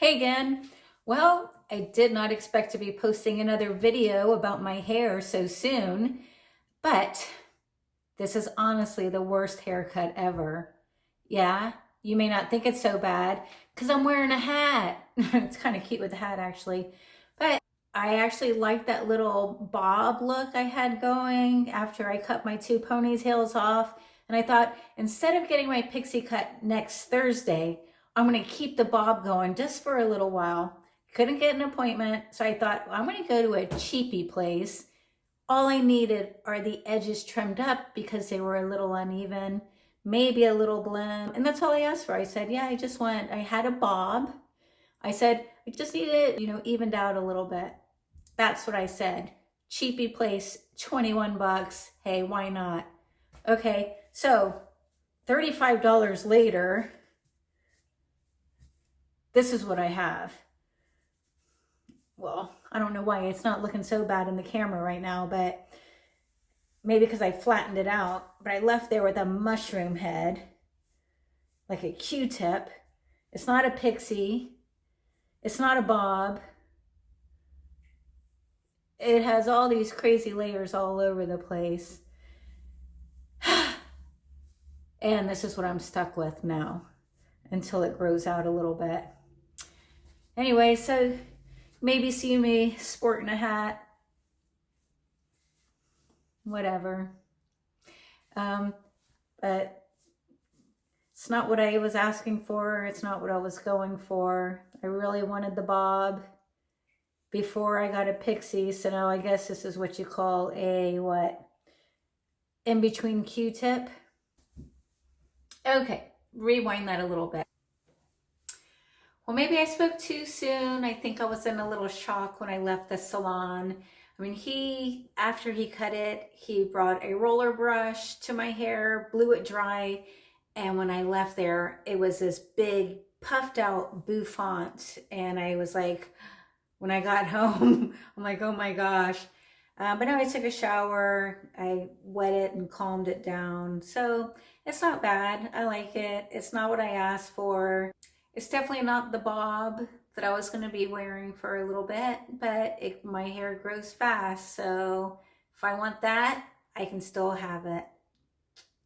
Hey again. Well, I did not expect to be posting another video about my hair so soon, but this is honestly the worst haircut ever. Yeah, you may not think it's so bad because I'm wearing a hat. It's kind of cute with the hat actually, but I actually like that little bob look I had going after I cut my two ponytails off. And I thought instead of getting my pixie cut next Thursday, I'm going to keep the bob going just for a little while. Couldn't get an appointment, so I thought, well, I'm going to go to a cheapy place. All I needed are the edges trimmed up because they were a little uneven, maybe a little blend. And that's all I asked for. I said, yeah, I had a bob. I said, I just need it, evened out a little bit. That's what I said. Cheapy place, 21 bucks. Hey, why not? Okay, so $35 later, this is what I have. Well, I don't know why it's not looking so bad in the camera right now, but maybe because I flattened it out. But I left there with a mushroom head, like a Q-tip. It's not a pixie. It's not a bob. It has all these crazy layers all over the place. And this is what I'm stuck with now until it grows out a little bit. Anyway, so maybe see me sporting a hat. Whatever. But it's not what I was asking for. It's not what I was going for. I really wanted the bob before I got a pixie. So now I guess this is what you call a what? In between Q-tip. Okay, rewind that a little bit. Well, maybe I spoke too soon. I think I was in a little shock when I left the salon. I mean, after he cut it, he brought a roller brush to my hair, blew it dry. And when I left there, it was this big puffed out bouffant. And I was like, when I got home, I'm like, oh my gosh. But now I took a shower, I wet it and calmed it down. So it's not bad. I like it. It's not what I asked for. It's definitely not the bob that I was going to be wearing for a little bit, but my hair grows fast. So if I want that, I can still have it.